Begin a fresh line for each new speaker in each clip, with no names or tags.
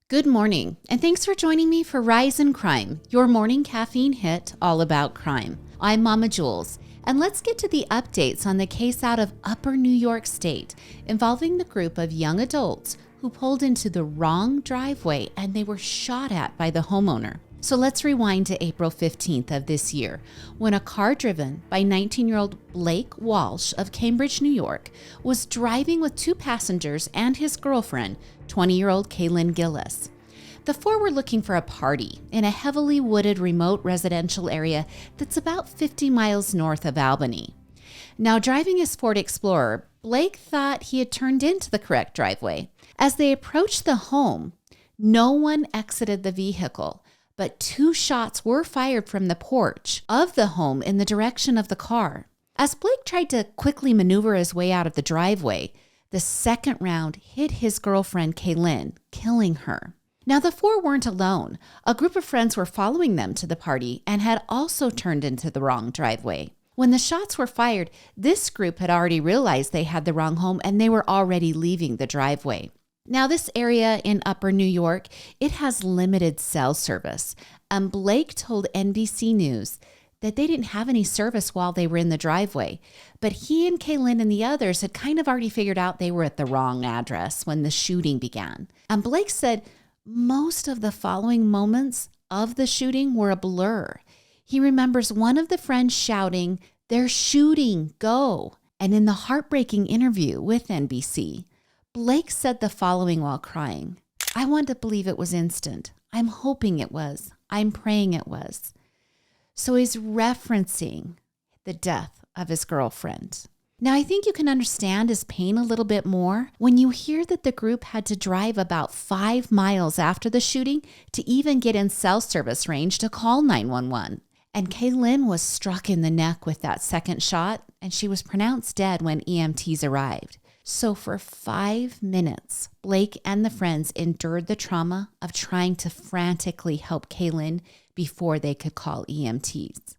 Good morning, and thanks for joining me for Rise in Crime, your morning caffeine hit all about crime. I'm Mama Jules, and let's get to the updates on the case out of Upper New York State involving the group of young adults who pulled into the wrong driveway and they were shot at by the homeowner. So let's rewind to April 15th of this year, when a car driven by 19-year-old Blake Walsh of Cambridge, New York, was driving with two passengers and his girlfriend, 20-year-old Kaylin Gillis. The four were looking for a party in a heavily wooded remote residential area that's about 50 miles north of Albany. Now, driving his Ford Explorer, Blake thought he had turned into the correct driveway. As they approached the home, no one exited the vehicle, but two shots were fired from the porch of the home in the direction of the car. As Blake tried to quickly maneuver his way out of the driveway, the second round hit his girlfriend, Kaylin, killing her. Now, the four weren't alone. A group of friends were following them to the party and had also turned into the wrong driveway. When the shots were fired, this group had already realized they had the wrong home and they were already leaving the driveway. Now, this area in Upper New York, it has limited cell service. And Blake told NBC News that they didn't have any service while they were in the driveway. But he and Kaylin and the others had kind of already figured out they were at the wrong address when the shooting began. And Blake said most of the following moments of the shooting were a blur. He remembers one of the friends shouting, "They're shooting, go!" And in the heartbreaking interview with NBC, Blake said the following while crying, "I want to believe it was instant. I'm hoping it was. I'm praying it was." So he's referencing the death of his girlfriend. Now, I think you can understand his pain a little bit more when you hear that the group had to drive about 5 miles after the shooting to even get in cell service range to call 911. And Kaylin was struck in the neck with that second shot, and she was pronounced dead when EMTs arrived. So for 5 minutes, Blake and the friends endured the trauma of trying to frantically help Kaylin before they could call EMTs.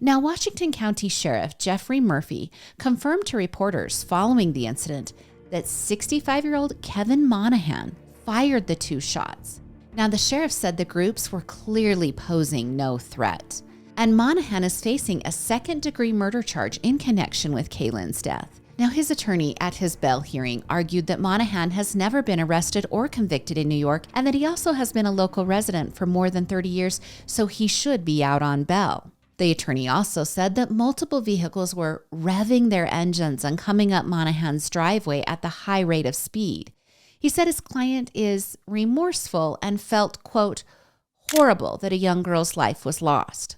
Now, Washington County Sheriff Jeffrey Murphy confirmed to reporters following the incident that 65-year-old Kevin Monahan fired the two shots. Now, the sheriff said the groups were clearly posing no threat, and Monahan is facing a second-degree murder charge in connection with Kaylin's death. Now, his attorney at his bail hearing argued that Monahan has never been arrested or convicted in New York and that he also has been a local resident for more than 30 years, so he should be out on bail. The attorney also said that multiple vehicles were revving their engines and coming up Monahan's driveway at the high rate of speed. He said his client is remorseful and felt, quote, horrible that a young girl's life was lost.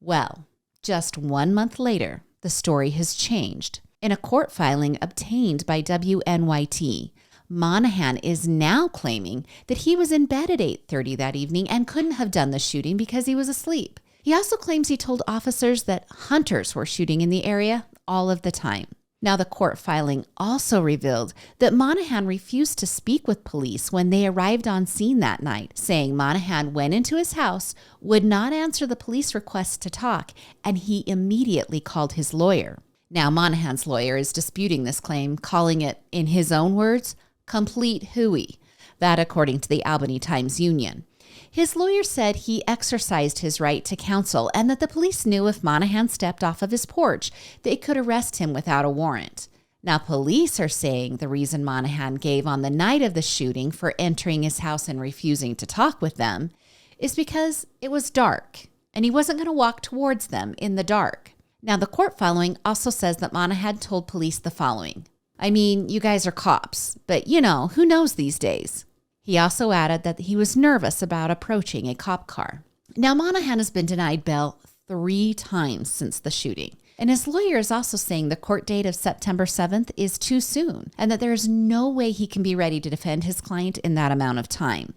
Well, just 1 month later, the story has changed. In a court filing obtained by WNYT, Monahan is now claiming that he was in bed at 8:30 that evening and couldn't have done the shooting because he was asleep. He also claims he told officers that hunters were shooting in the area all of the time. Now, the court filing also revealed that Monahan refused to speak with police when they arrived on scene that night, saying Monahan went into his house, would not answer the police requests to talk, and he immediately called his lawyer. Now, Monahan's lawyer is disputing this claim, calling it, in his own words, complete hooey. That according to the Albany Times-Union. His lawyer said he exercised his right to counsel and that the police knew if Monahan stepped off of his porch, they could arrest him without a warrant. Now, police are saying the reason Monahan gave on the night of the shooting for entering his house and refusing to talk with them is because it was dark and he wasn't going to walk towards them in the dark. Now, the court filing also says that Monahan told police the following. I mean, you guys are cops, but who knows these days? He also added that he was nervous about approaching a cop car. Now, Monahan has been denied bail 3 times since the shooting. And his lawyer is also saying the court date of September 7th is too soon and that there is no way he can be ready to defend his client in that amount of time.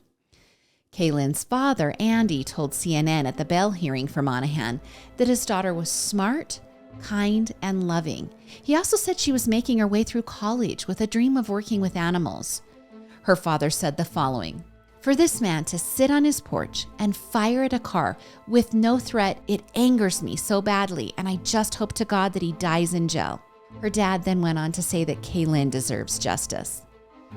Kaylin's father, Andy, told CNN at the bail hearing for Monahan that his daughter was smart, kind, and loving. He also said she was making her way through college with a dream of working with animals. Her father said the following: "For this man to sit on his porch and fire at a car with no threat, it angers me so badly, and I just hope to God that he dies in jail." Her dad then went on to say that Kaylin deserves justice.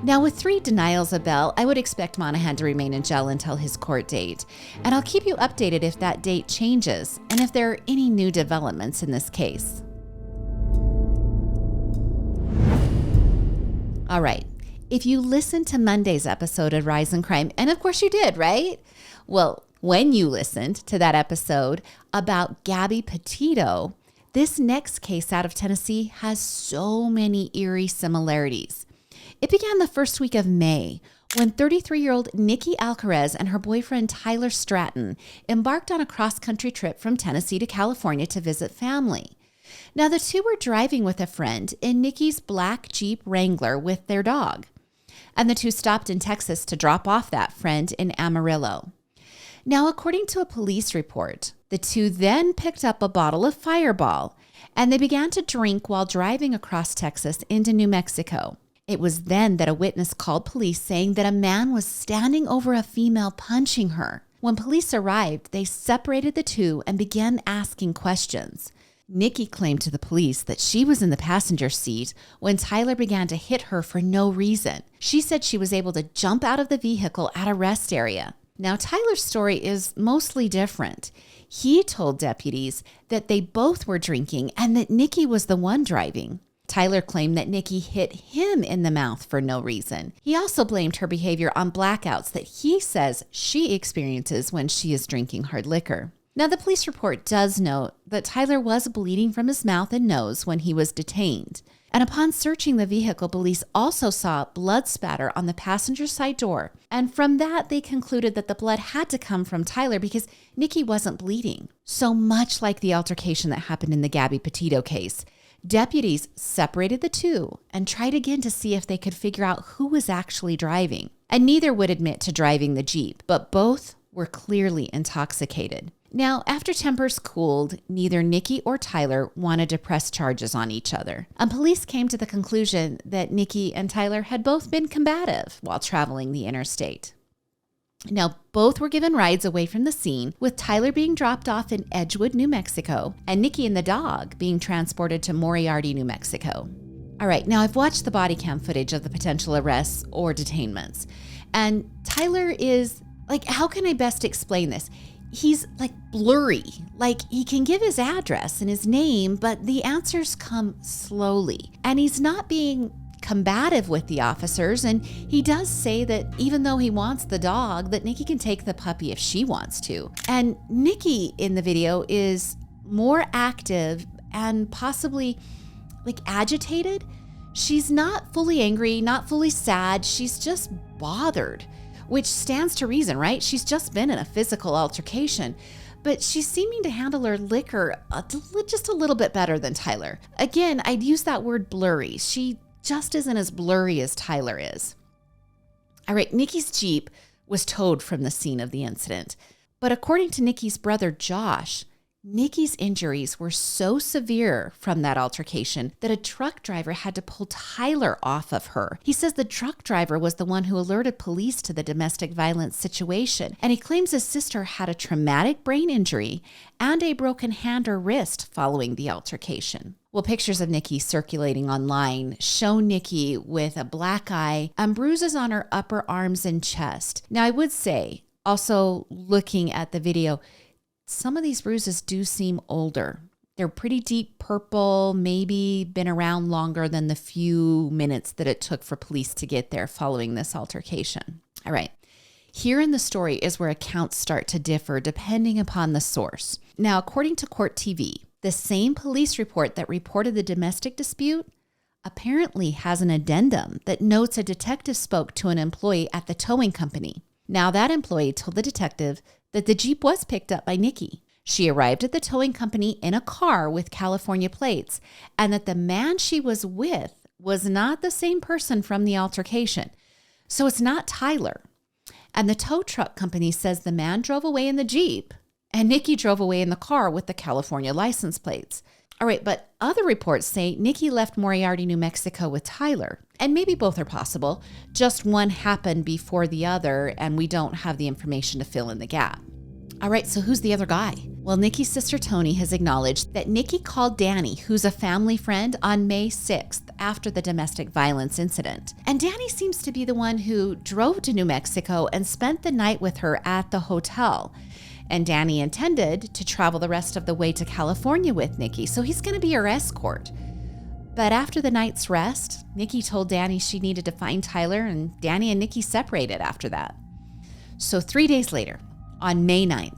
Now, with 3 denials of bail, I would expect Monahan to remain in jail until his court date. And I'll keep you updated if that date changes and if there are any new developments in this case. All right. If you listened to Monday's episode of Rise in Crime, and of course you did, right? Well, when you listened to that episode about Gabby Petito, this next case out of Tennessee has so many eerie similarities. It began the first week of May when 33-year-old Nikki Alcaraz and her boyfriend Tyler Stratton embarked on a cross-country trip from Tennessee to California to visit family. Now, the two were driving with a friend in Nikki's black Jeep Wrangler with their dog, and the two stopped in Texas to drop off that friend in Amarillo. Now, according to a police report, the two then picked up a bottle of Fireball, and they began to drink while driving across Texas into New Mexico. It was then that a witness called police saying that a man was standing over a female punching her. When police arrived, they separated the two and began asking questions. Nikki claimed to the police that she was in the passenger seat when Tyler began to hit her for no reason. She said she was able to jump out of the vehicle at a rest area. Now, Tyler's story is mostly different. He told deputies that they both were drinking and that Nikki was the one driving. Tyler claimed that Nikki hit him in the mouth for no reason. He also blamed her behavior on blackouts that he says she experiences when she is drinking hard liquor. Now, the police report does note that Tyler was bleeding from his mouth and nose when he was detained. And upon searching the vehicle, police also saw blood spatter on the passenger side door. And from that, they concluded that the blood had to come from Tyler because Nikki wasn't bleeding. So much like the altercation that happened in the Gabby Petito case, deputies separated the two and tried again to see if they could figure out who was actually driving. And neither would admit to driving the Jeep, but both were clearly intoxicated. Now, after tempers cooled, neither Nikki or Tyler wanted to press charges on each other. And police came to the conclusion that Nikki and Tyler had both been combative while traveling the interstate. Now, both were given rides away from the scene, with Tyler being dropped off in Edgewood, New Mexico, and Nikki and the dog being transported to Moriarty, New Mexico. All right, now I've watched the body cam footage of the potential arrests or detainments. And Tyler is, how can I best explain this? He's blurry. He can give his address and his name, but the answers come slowly. And he's not being combative with the officers. And he does say that even though he wants the dog, that Nikki can take the puppy if she wants to. And Nikki in the video is more active and possibly agitated. She's not fully angry, not fully sad. She's just bothered, which stands to reason, right? She's just been in a physical altercation, but she's seeming to handle her liquor just a little bit better than Tyler. Again, I'd use that word blurry. She just isn't as blurry as Tyler is. All right, Nikki's Jeep was towed from the scene of the incident, but according to Nikki's brother, Josh, Nikki's injuries were so severe from that altercation that a truck driver had to pull Tyler off of her. He says the truck driver was the one who alerted police to the domestic violence situation, and he claims his sister had a traumatic brain injury and a broken hand or wrist following the altercation. Well, pictures of Nikki circulating online show Nikki with a black eye and bruises on her upper arms and chest. Now, I would say, also looking at the video, some of these bruises do seem older. They're pretty deep purple, maybe been around longer than the few minutes that it took for police to get there following this altercation. All right. Here in the story is where accounts start to differ depending upon the source. Now, according to Court TV, the same police report that reported the domestic dispute apparently has an addendum that notes a detective spoke to an employee at the towing company. Now, that employee told the detective that the Jeep was picked up by Nikki. She arrived at the towing company in a car with California plates, and that the man she was with was not the same person from the altercation. So it's not Tyler. And the tow truck company says the man drove away in the Jeep, and Nikki drove away in the car with the California license plates. All right, but other reports say Nikki left Moriarty, New Mexico with Tyler. And maybe both are possible. Just one happened before the other, and we don't have the information to fill in the gap. All right, so who's the other guy? Well, Nikki's sister Toni has acknowledged that Nikki called Danny, who's a family friend, on May 6th after the domestic violence incident. And Danny seems to be the one who drove to New Mexico and spent the night with her at the hotel. And Danny intended to travel the rest of the way to California with Nikki, so he's going to be her escort. But after the night's rest, Nikki told Danny she needed to find Tyler, and Danny and Nikki separated after that. So 3 days later, on May 9th,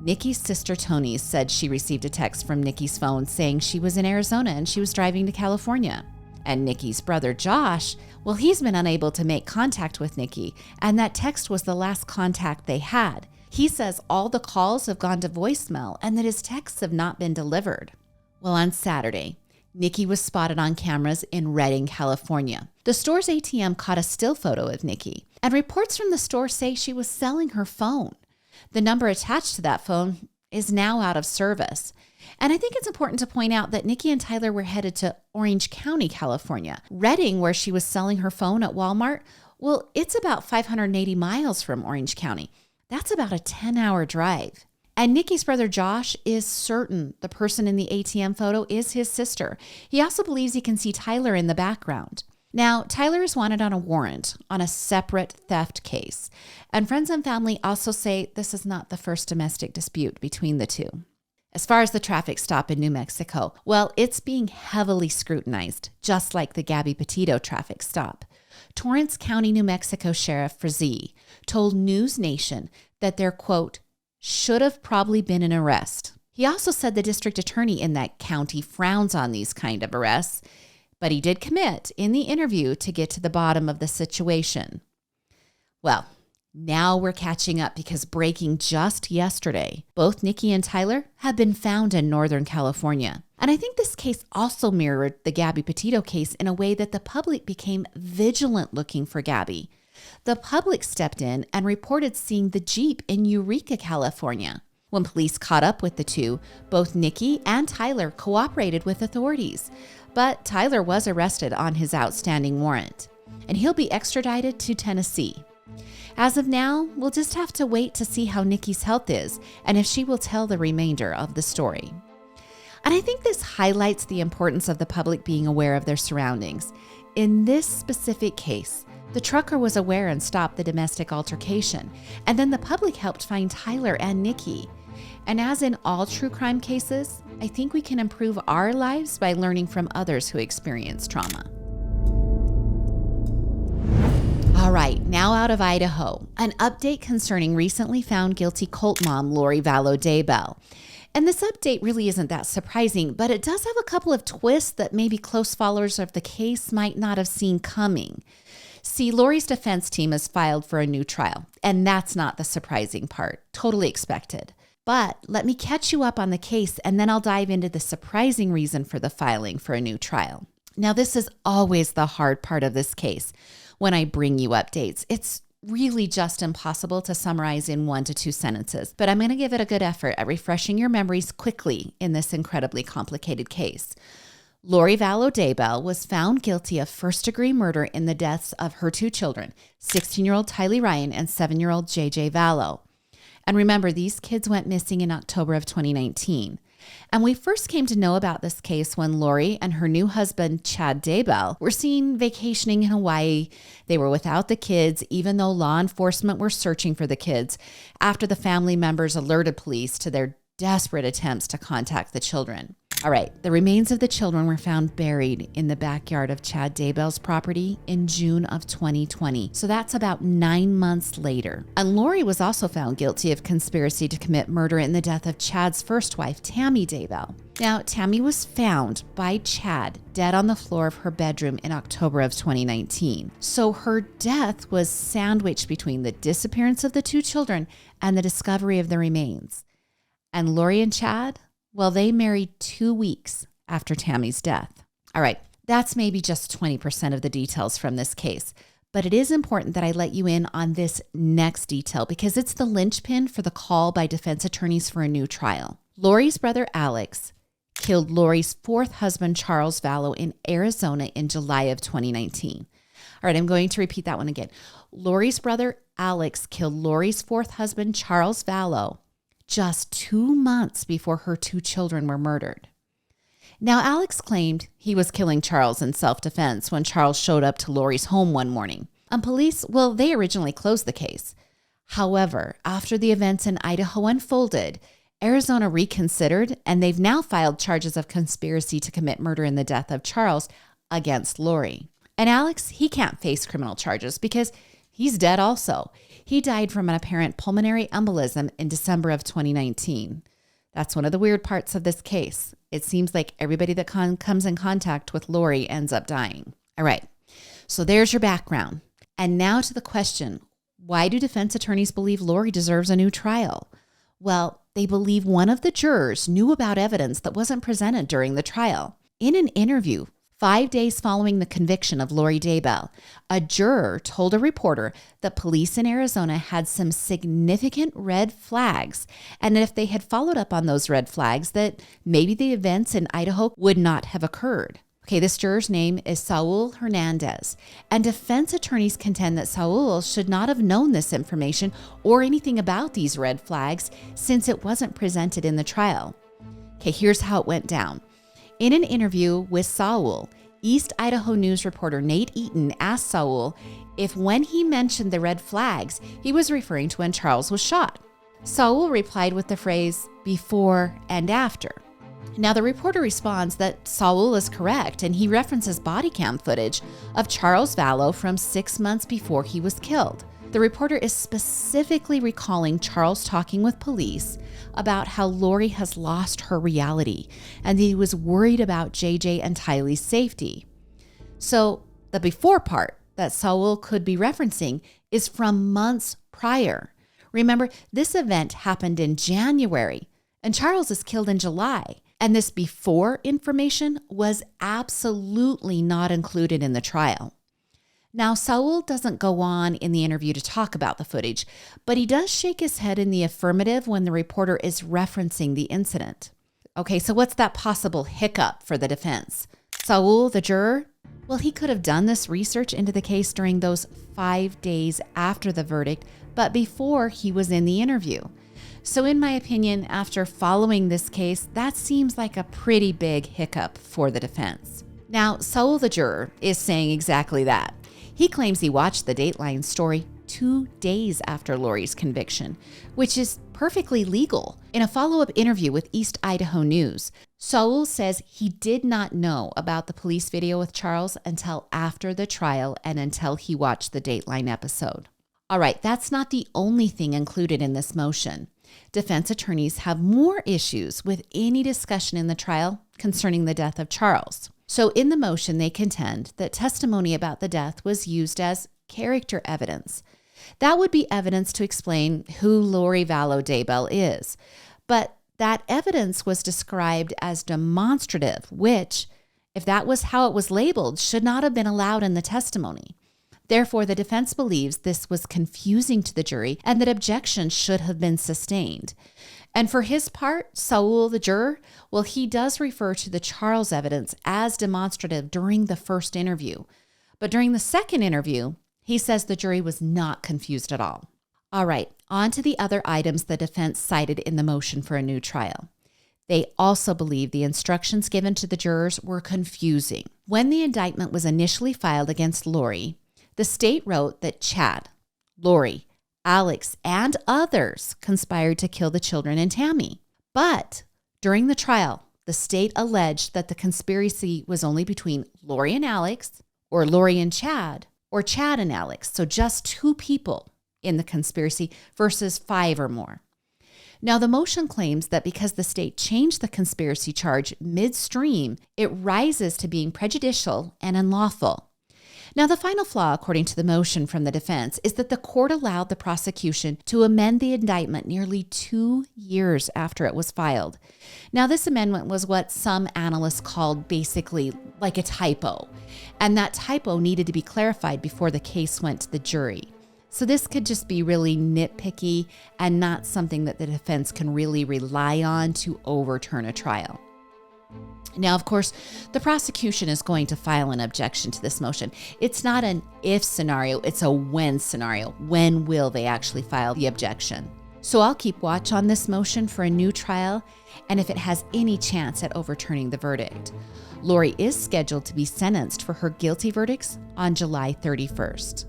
Nikki's sister Toni said she received a text from Nikki's phone saying she was in Arizona and she was driving to California. And Nikki's brother Josh, well, he's been unable to make contact with Nikki, and that text was the last contact they had. He says all the calls have gone to voicemail and that his texts have not been delivered. Well, on Saturday, Nikki was spotted on cameras in Redding, California. The store's ATM caught a still photo of Nikki, and reports from the store say she was selling her phone. The number attached to that phone is now out of service. And I think it's important to point out that Nikki and Tyler were headed to Orange County, California. Redding, where she was selling her phone at Walmart, well, it's about 580 miles from Orange County. That's about a 10-hour drive. And Nikki's brother Josh is certain the person in the ATM photo is his sister. He also believes he can see Tyler in the background. Now, Tyler is wanted on a warrant on a separate theft case. And friends and family also say this is not the first domestic dispute between the two. As far as the traffic stop in New Mexico, well, it's being heavily scrutinized, just like the Gabby Petito traffic stop. Torrance County, New Mexico Sheriff Frazee told News Nation that there, quote, should have probably been an arrest. He also said the district attorney in that county frowns on these kind of arrests, but he did commit in the interview to get to the bottom of the situation. Well, now we're catching up because breaking just yesterday, both Nikki and Tyler have been found in Northern California. And I think this case also mirrored the Gabby Petito case in a way that the public became vigilant looking for Gabby. The public stepped in and reported seeing the Jeep in Eureka, California. When police caught up with the two, both Nikki and Tyler cooperated with authorities. But Tyler was arrested on his outstanding warrant, and he'll be extradited to Tennessee. As of now, we'll just have to wait to see how Nikki's health is and if she will tell the remainder of the story. And I think this highlights the importance of the public being aware of their surroundings. In this specific case, the trucker was aware and stopped the domestic altercation, and then the public helped find Tyler and Nikki. And as in all true crime cases, I think we can improve our lives by learning from others who experience trauma. All right, now out of Idaho, an update concerning recently found guilty cult mom Lori Vallow Daybell. And this update really isn't that surprising, but it does have a couple of twists that maybe close followers of the case might not have seen coming. See, Lori's defense team has filed for a new trial, and that's not the surprising part. Totally expected. But let me catch you up on the case, and then I'll dive into the surprising reason for the filing for a new trial. Now, this is always the hard part of this case. When I bring you updates, it's really just impossible to summarize in 1 to 2 sentences, but I'm going to give it a good effort at refreshing your memories quickly in this incredibly complicated case. Lori Vallow Daybell was found guilty of first-degree murder in the deaths of her 2 children, 16-year-old Tylee Ryan and 7-year-old JJ Vallow. And remember, these kids went missing in October of 2019. And we first came to know about this case when Lori and her new husband, Chad Daybell, were seen vacationing in Hawaii. They were without the kids, even though law enforcement were searching for the kids, after the family members alerted police to their desperate attempts to contact the children. All right, the remains of the children were found buried in the backyard of Chad Daybell's property in June of 2020. So that's about 9 months later. And Lori was also found guilty of conspiracy to commit murder in the death of Chad's first wife, Tammy Daybell. Now, Tammy was found by Chad dead on the floor of her bedroom in October of 2019. So her death was sandwiched between the disappearance of the 2 children and the discovery of the remains. And Lori and Chad, well, they married 2 weeks after Tammy's death. All right, that's maybe just 20% of the details from this case, but it is important that I let you in on this next detail because it's the linchpin for the call by defense attorneys for a new trial. Lori's brother, Alex, killed Lori's 4th husband, Charles Vallow, in Arizona in July of 2019. All right, I'm going to repeat that one again. Lori's brother, Alex, killed Lori's 4th husband, Charles Vallow, just 2 months before her 2 children were murdered. Now, Alex claimed he was killing Charles in self-defense when Charles showed up to Lori's home one morning. And police, well, they originally closed the case. However, after the events in Idaho unfolded, Arizona reconsidered, and they've now filed charges of conspiracy to commit murder in the death of Charles against Lori. And Alex, he can't face criminal charges because he's dead also. He died from an apparent pulmonary embolism in December of 2019. That's one of the weird parts of this case. It seems like everybody that comes in contact with Lori ends up dying. All right, so there's your background. And now to the question, why do defense attorneys believe Lori deserves a new trial? Well, they believe one of the jurors knew about evidence that wasn't presented during the trial. In an interview 5 days following the conviction of Lori Daybell, a juror told a reporter that police in Arizona had some significant red flags, and that if they had followed up on those red flags, that maybe the events in Idaho would not have occurred. Okay, this juror's name is Saul Hernandez, and defense attorneys contend that Saul should not have known this information or anything about these red flags since it wasn't presented in the trial. Okay, here's how it went down. In an interview with Saul, East Idaho News reporter Nate Eaton asked Saul if when he mentioned the red flags, he was referring to when Charles was shot. Saul replied with the phrase, before and after. Now, the reporter responds that Saul is correct, and he references body cam footage of Charles Vallow from 6 months before he was killed. The reporter is specifically recalling Charles talking with police about how Lori has lost her reality and that he was worried about JJ and Tylee's safety. So the before part that Saul could be referencing is from months prior. Remember, this event happened in January and Charles is killed in July. And this before information was absolutely not included in the trial. Now, Saul doesn't go on in the interview to talk about the footage, but he does shake his head in the affirmative when the reporter is referencing the incident. Okay, so what's that possible hiccup for the defense? Saul, the juror, well, he could have done this research into the case during those 5 days after the verdict, but before he was in the interview. So in my opinion, after following this case, that seems like a pretty big hiccup for the defense. Now, Saul, the juror, is saying exactly that. He claims he watched the Dateline story 2 days after Lori's conviction, which is perfectly legal. In a follow-up interview with East Idaho News, Saul says he did not know about the police video with Charles until after the trial and until he watched the Dateline episode. All right, that's not the only thing included in this motion. Defense attorneys have more issues with any discussion in the trial concerning the death of Charles. So in the motion, they contend that testimony about the death was used as character evidence. That would be evidence to explain who Lori Vallow Daybell is. But that evidence was described as demonstrative, which, if that was how it was labeled, should not have been allowed in the testimony. Therefore, the defense believes this was confusing to the jury and that objections should have been sustained. And for his part, Saul, the juror, well, he does refer to the Charles evidence as demonstrative during the first interview. But during the second interview, he says the jury was not confused at all. All right, on to the other items the defense cited in the motion for a new trial. They also believe the instructions given to the jurors were confusing. When the indictment was initially filed against Lori, the state wrote that Chad, Lori, Alex, and others conspired to kill the children and Tammy. But during the trial, the state alleged that the conspiracy was only between Lori and Alex, or Lori and Chad, or Chad and Alex, so just 2 people in the conspiracy versus 5 or more. Now, the motion claims that because the state changed the conspiracy charge midstream, it rises to being prejudicial and unlawful. Now, the final flaw, according to the motion from the defense, is that the court allowed the prosecution to amend the indictment nearly 2 years after it was filed. Now, this amendment was what some analysts called basically like a typo, and that typo needed to be clarified before the case went to the jury. So this could just be really nitpicky and not something that the defense can really rely on to overturn a trial. Now, of course, the prosecution is going to file an objection to this motion. It's not an if scenario, it's a when scenario. When will they actually file the objection? So I'll keep watch on this motion for a new trial and if it has any chance at overturning the verdict. Lori is scheduled to be sentenced for her guilty verdicts on July 31st.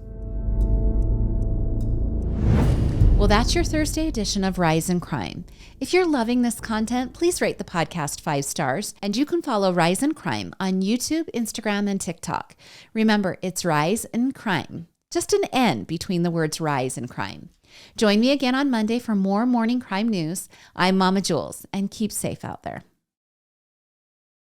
Well, that's your Thursday edition of Rise in Crime. If you're loving this content, please rate the podcast 5 stars, and you can follow Rise in Crime on YouTube, Instagram, and TikTok. Remember, it's Rise in Crime, just an N between the words Rise and Crime. Join me again on Monday for more morning crime news. I'm Mama Jules, and keep safe out there.